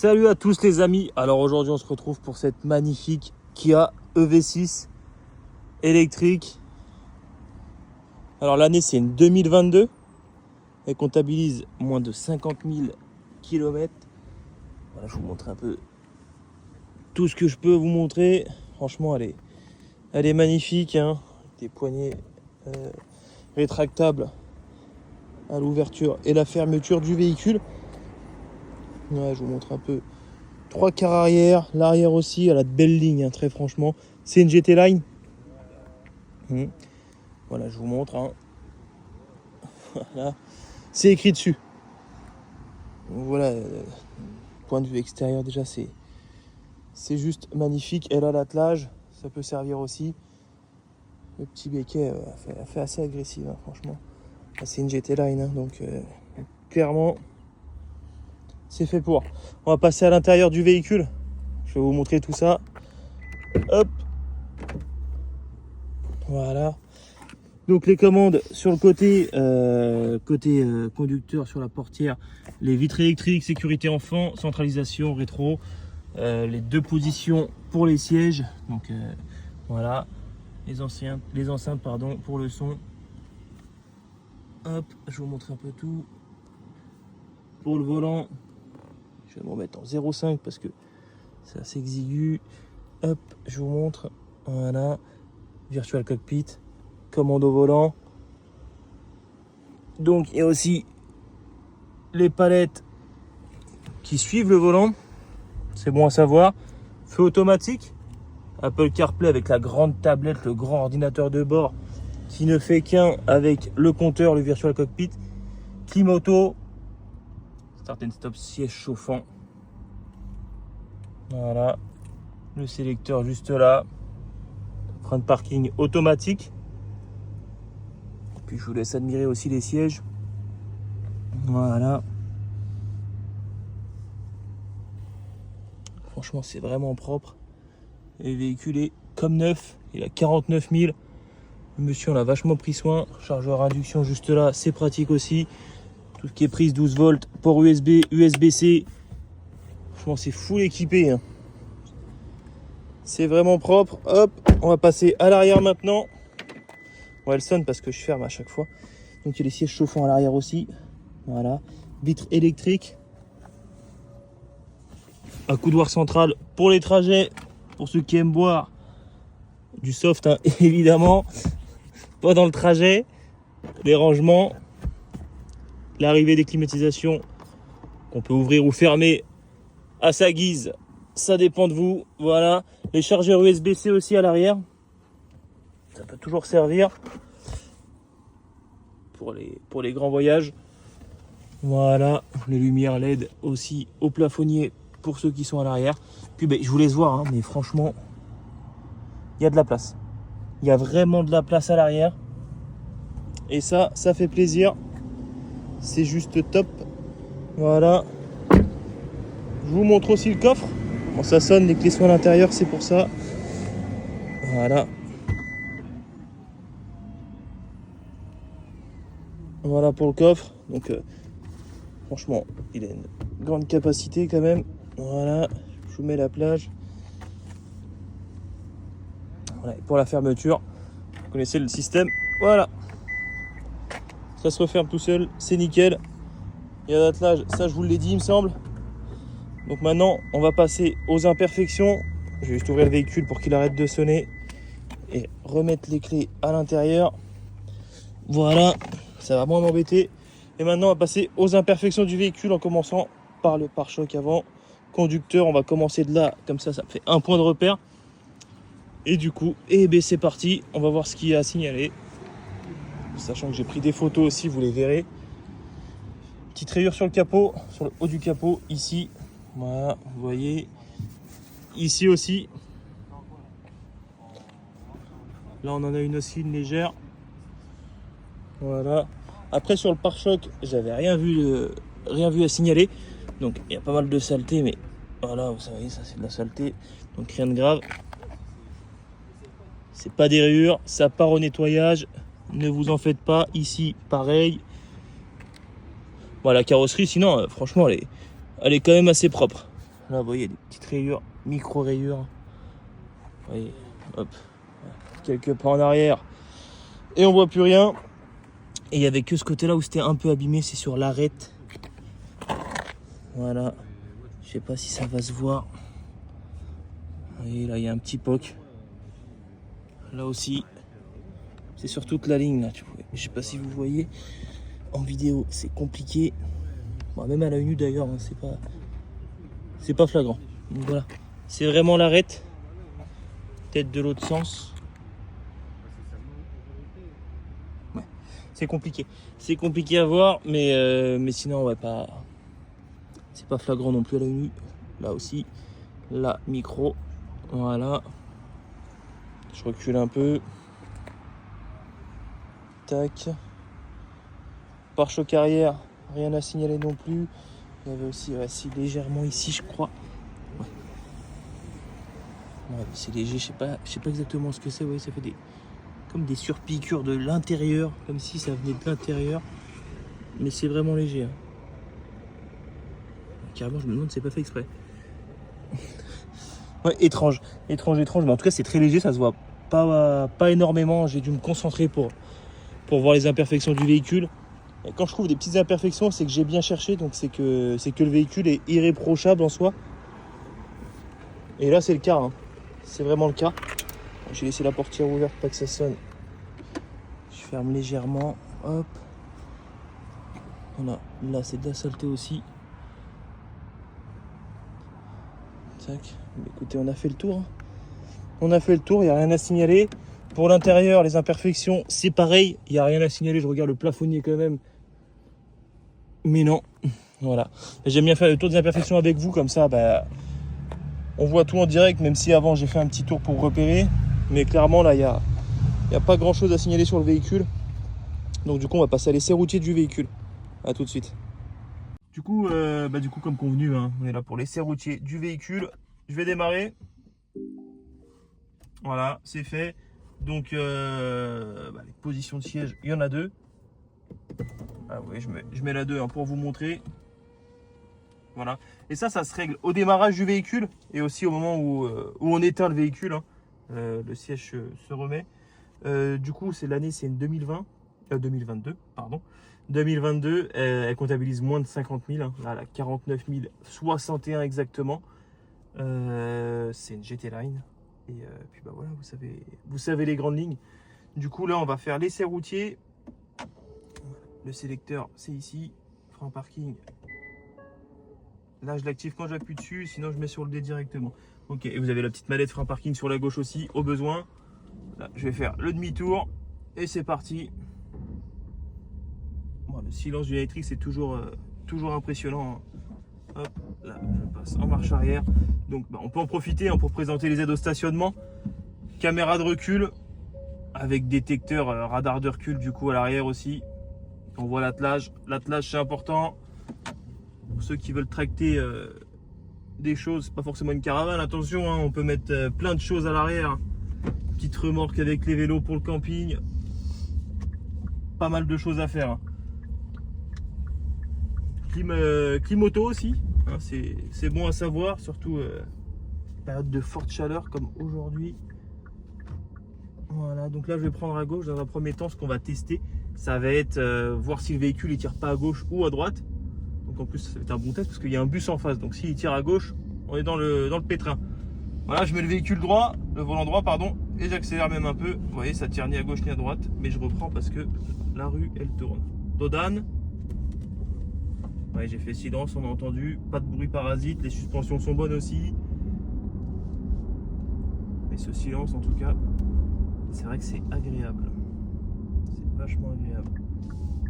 Salut à tous les amis. Alors aujourd'hui on se retrouve pour cette magnifique Kia EV6 électrique. Alors l'année c'est une 2022. Elle comptabilise moins de 50 000 km. Voilà, je vous montre un peu tout ce que je peux vous montrer. Franchement elle est magnifique, hein. Des poignées rétractables à l'ouverture et la fermeture du véhicule. Ouais, je vous montre un peu. 3 quarts arrière, l'arrière aussi, elle a de belles lignes, hein, très franchement. C'est une GT Line. Voilà, je vous montre. Hein. Voilà. C'est écrit dessus. Donc voilà, point de vue extérieur déjà, c'est juste magnifique. Elle a l'attelage, ça peut servir aussi. Le petit béquet fait assez agressif, hein, franchement. Là, c'est une GT Line, hein, donc clairement, c'est fait pour. On va passer à l'intérieur du véhicule. Je vais vous montrer tout ça. Hop. Voilà. Donc les commandes sur le côté, conducteur, sur la portière, les vitres électriques, sécurité enfant, centralisation, rétro, les deux positions pour les sièges. Donc voilà, les enceintes pardon, pour le son. Hop, je vous montre un peu tout. Pour le volant, je vais me remettre en 0,5 parce que c'est assez exigu. Hop, je vous montre. Voilà, Virtual Cockpit. Commande au volant. Donc il y a aussi les palettes qui suivent le volant, c'est bon à savoir. Feu automatique, Apple CarPlay avec la grande tablette, le grand ordinateur de bord qui ne fait qu'un avec le compteur, le Virtual Cockpit. Clim auto, Start and Stop, siège chauffant. Voilà, le sélecteur juste là. Frein de parking automatique. Puis je vous laisse admirer aussi les sièges. Voilà. Franchement, c'est vraiment propre. Et le véhicule est comme neuf. Il a 49 000. Le monsieur en a vachement pris soin. Chargeur à induction juste là, c'est pratique aussi. Tout ce qui est prise 12 volts, port USB, USB-C. Franchement, c'est full équipé, hein. C'est vraiment propre. Hop, on va passer à l'arrière maintenant. Bon, elle sonne parce que je ferme à chaque fois. Donc il y a les sièges chauffants à l'arrière aussi. Voilà. Vitre électrique. Un coudoir central pour les trajets. Pour ceux qui aiment boire du soft, hein, évidemment. Pas dans le trajet. Les rangements. L'arrivée des climatisations qu'on peut ouvrir ou fermer à sa guise. Ça dépend de vous. Voilà. Les chargeurs USB-C aussi à l'arrière. Ça peut toujours servir pour les grands voyages. Voilà, les lumières LED aussi au plafonnier pour ceux qui sont à l'arrière. Puis je vous laisse voir, hein, mais franchement, il y a de la place. Il y a vraiment de la place à l'arrière. Et ça fait plaisir. C'est juste top. Voilà. Je vous montre aussi le coffre. Bon, ça sonne, les clés sont à l'intérieur, c'est pour ça. Voilà. Voilà pour le coffre. Donc franchement, il a une grande capacité quand même. Voilà, je vous mets la plage. Voilà, et pour la fermeture, vous connaissez le système. Voilà. Ça se referme tout seul, c'est nickel. Il y a l'attelage, ça je vous l'ai dit il me semble. Donc maintenant, on va passer aux imperfections. Je vais juste ouvrir le véhicule pour qu'il arrête de sonner. Et remettre les clés à l'intérieur. Voilà, ça va moins m'embêter. Et maintenant, on va passer aux imperfections du véhicule en commençant par le pare-choc avant. Conducteur, on va commencer de là, comme ça me fait un point de repère. Et du coup, c'est parti, on va voir ce qu'il y a à signaler. Sachant que j'ai pris des photos aussi, vous les verrez. Petite rayure sur le capot, sur le haut du capot, ici. Voilà, vous voyez. Ici aussi. Là, on en a une aussi, une légère. Voilà. Après, sur le pare-choc, j'avais rien vu à signaler. Donc, il y a pas mal de saleté, mais voilà, vous savez, ça c'est de la saleté. Donc, rien de grave. C'est pas des rayures, ça part au nettoyage. Ne vous en faites pas. Ici, pareil. Bon, la carrosserie, sinon, franchement, elle est quand même assez propre. Là, vous voyez, des petites rayures, micro-rayures. Vous voyez, hop, quelques pas en arrière. Et on voit plus rien. Et il n'y avait que ce côté-là où c'était un peu abîmé, c'est sur l'arête. Voilà. Je sais pas si ça va se voir. Vous voyez, là, il y a un petit poc. Là aussi. C'est sur toute la ligne, là. Je sais pas si vous voyez. En vidéo, c'est compliqué. Bon, même à l'œil nu, d'ailleurs, hein, c'est pas flagrant. Donc voilà. C'est vraiment l'arête. Peut-être de l'autre sens. Ouais. C'est compliqué. C'est compliqué à voir, mais sinon, ouais, pas... C'est pas flagrant non plus à l'œil nu. Là aussi. Là, micro. Voilà. Je recule un peu. Tac. Pare-choc arrière, rien à signaler non plus. Il y avait aussi si légèrement ici, je crois. Ouais. Ouais, c'est léger, je sais pas exactement ce que c'est. Ouais, ça fait comme des surpiqûres de l'intérieur, comme si ça venait de l'intérieur. Mais c'est vraiment léger. Hein. Carrément, je me demande si c'est pas fait exprès. Ouais, étrange. Mais en tout cas, c'est très léger, ça se voit pas énormément. J'ai dû me concentrer pour voir les imperfections du véhicule. Et quand je trouve des petites imperfections, c'est que j'ai bien cherché, donc c'est que le véhicule est irréprochable en soi. Et là, c'est le cas. Hein. C'est vraiment le cas. J'ai laissé la portière ouverte, pas que ça sonne. Je ferme légèrement. Hop. Voilà. Là, c'est de la saleté aussi. Tac. Mais écoutez, on a fait le tour. Hein. On a fait le tour, il n'y a rien à signaler. Pour l'intérieur, les imperfections, c'est pareil. Il n'y a rien à signaler. Je regarde le plafonnier quand même. Mais non. Voilà. J'aime bien faire le tour des imperfections avec vous. Comme ça, on voit tout en direct. Même si avant, j'ai fait un petit tour pour repérer. Mais clairement, là, il n'y a pas grand-chose à signaler sur le véhicule. Donc du coup, on va passer à l'essai routier du véhicule. A tout de suite. Du coup, comme convenu, hein, on est là pour l'essai routier du véhicule. Je vais démarrer. Voilà, c'est fait. Donc, les positions de siège, il y en a deux. Ah oui, je mets la 2 hein, pour vous montrer. Voilà. Et ça se règle au démarrage du véhicule et aussi au moment où on éteint le véhicule. Hein. Le siège se remet. Du coup, l'année, c'est une 2022, pardon. 2022, elle comptabilise moins de 50 000. Hein. Là, elle a 49 061 exactement. C'est une GT Line. Et puis voilà, vous savez les grandes lignes. Du coup, là, on va faire l'essai routier. Le sélecteur, c'est ici. Frein parking. Là, je l'active quand j'appuie dessus. Sinon, je mets sur le D directement. Ok, et vous avez la petite mallette frein parking sur la gauche aussi, au besoin. Là, je vais faire le demi-tour. Et c'est parti. Bon, le silence du électrique, c'est toujours impressionnant. Hop, là, je passe en marche arrière. Donc, on peut en profiter pour présenter les aides au stationnement. Caméra de recul avec détecteur radar de recul du coup à l'arrière aussi. On voit l'attelage. L'attelage, c'est important. Pour ceux qui veulent tracter des choses, pas forcément une caravane. Attention, hein, on peut mettre plein de choses à l'arrière. Petite remorque avec les vélos pour le camping. Pas mal de choses à faire. Hein. Clim auto aussi. Hein, c'est bon à savoir, surtout période de forte chaleur comme aujourd'hui. Voilà, donc là je vais prendre à gauche. Dans un premier temps, ce qu'on va tester, ça va être voir si le véhicule il tire pas à gauche ou à droite. Donc en plus ça va être un bon test parce qu'il y a un bus en face. Donc s'il tire à gauche, on est dans le pétrin. Voilà, je mets le véhicule droit, le volant droit pardon, et j'accélère même un peu. Vous voyez, ça tire ni à gauche ni à droite, mais je reprends parce que la rue elle tourne. Dodane. Ouais, j'ai fait silence, on a entendu, pas de bruit parasite, les suspensions sont bonnes aussi. Mais ce silence en tout cas, c'est vrai que c'est agréable. C'est vachement agréable.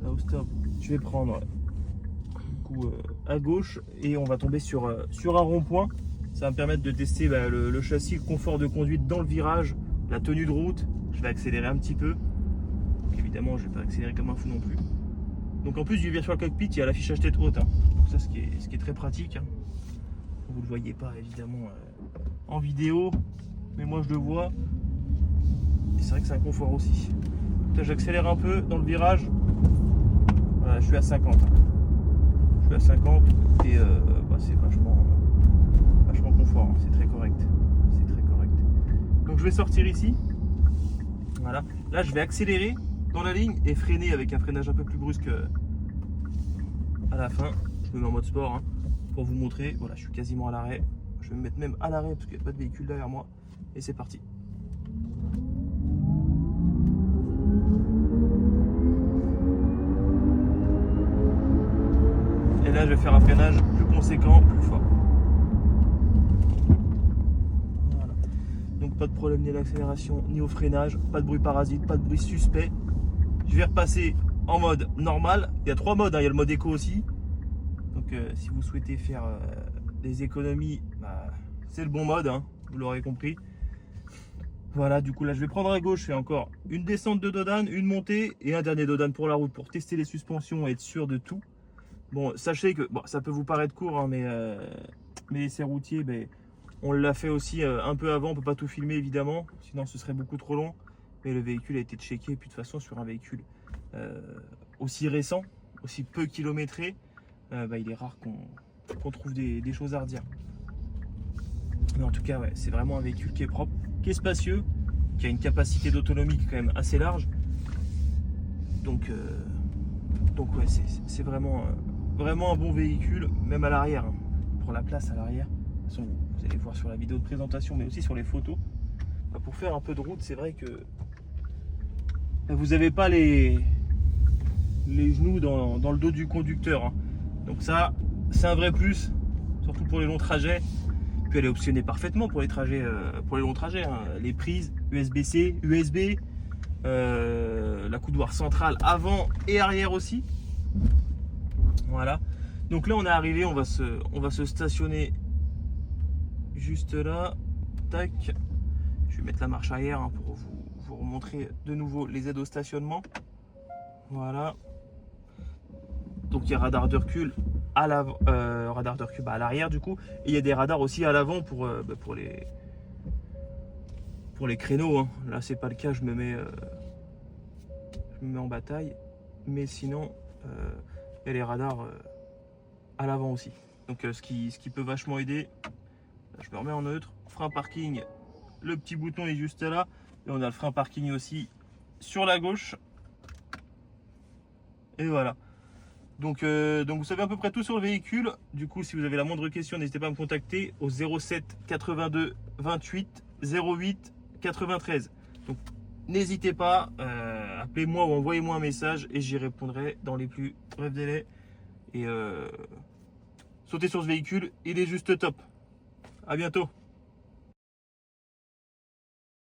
Là au stop, je vais prendre du coup à gauche et on va tomber sur un rond-point. Ça va me permettre de tester le châssis, le confort de conduite dans le virage, la tenue de route. Je vais accélérer un petit peu. Donc évidemment, je ne vais pas accélérer comme un fou non plus. Donc en plus du virtual cockpit, il y a l'affichage tête haute. Hein. Donc ça, ce qui est très pratique. Hein. Vous ne le voyez pas évidemment en vidéo, mais moi je le vois. Et c'est vrai que c'est un confort aussi. Là, j'accélère un peu dans le virage. Je suis à 50. Je suis à 50 et c'est vachement je vais sortir ici. Voilà. Là, je vais accélérer dans la ligne et freiner avec un freinage un peu plus brusque à la fin. Je me mets en mode sport hein, pour vous montrer. Voilà, je suis quasiment à l'arrêt. Je vais me mettre même à l'arrêt parce qu'il n'y a pas de véhicule derrière moi. Et c'est parti. Et là, je vais faire un freinage plus conséquent, plus fort. Voilà. Donc pas de problème ni à l'accélération ni au freinage. Pas de bruit parasite, pas de bruit suspect. Je vais repasser en mode normal. Il y a 3 modes, hein. Il y a le mode éco aussi. Donc si vous souhaitez faire des économies, bah, c'est le bon mode, hein, vous l'aurez compris. Voilà, du coup là je vais prendre à gauche, je fais encore une descente de dodane, une montée et un dernier dodane pour la route pour tester les suspensions et être sûr de tout. Bon, sachez que bon, ça peut vous paraître court, hein, mais les essais routiers, ben, on l'a fait aussi un peu avant, on ne peut pas tout filmer évidemment, sinon ce serait beaucoup trop long. Mais le véhicule a été checké, et puis de toute façon sur un véhicule aussi récent, aussi peu kilométré, bah, il est rare qu'on trouve des choses à redire. Mais en tout cas, ouais, c'est vraiment un véhicule qui est propre, qui est spacieux, qui a une capacité d'autonomie quand même assez large. Donc ouais, c'est vraiment un bon véhicule, même à l'arrière, hein, pour la place à l'arrière. De toute façon, vous allez voir sur la vidéo de présentation, mais aussi sur les photos. Bah, pour faire un peu de route, c'est vrai que vous n'avez pas les genoux dans le dos du conducteur, hein. Donc ça, c'est un vrai plus, surtout pour les longs trajets. Puis elle est optionnée parfaitement pour les trajets, pour les longs trajets, hein. Les prises USB-C, USB, la coudoir centrale avant et arrière aussi. Voilà. Donc là on est arrivé, on va se stationner juste là. Tac. Je vais mettre la marche arrière hein, pour vous remontrer de nouveau les aides au stationnement. Voilà. Donc il y a radar de recul à l'avant, radar de recul à l'arrière du coup, et il y a des radars aussi à l'avant pour les créneaux, hein. Là c'est pas le cas, je me mets en bataille, mais sinon il y a les radars à l'avant aussi. Donc ce qui peut vachement aider. Là, je me remets en neutre, frein parking, le petit bouton est juste là, et on a le frein parking aussi sur la gauche. Et voilà. Donc vous savez à peu près tout sur le véhicule. Du coup, si vous avez la moindre question, n'hésitez pas à me contacter au 07 82 28 08 93. Donc n'hésitez pas, appelez-moi ou envoyez-moi un message et j'y répondrai dans les plus brefs délais. Et sautez sur ce véhicule, il est juste top. À bientôt.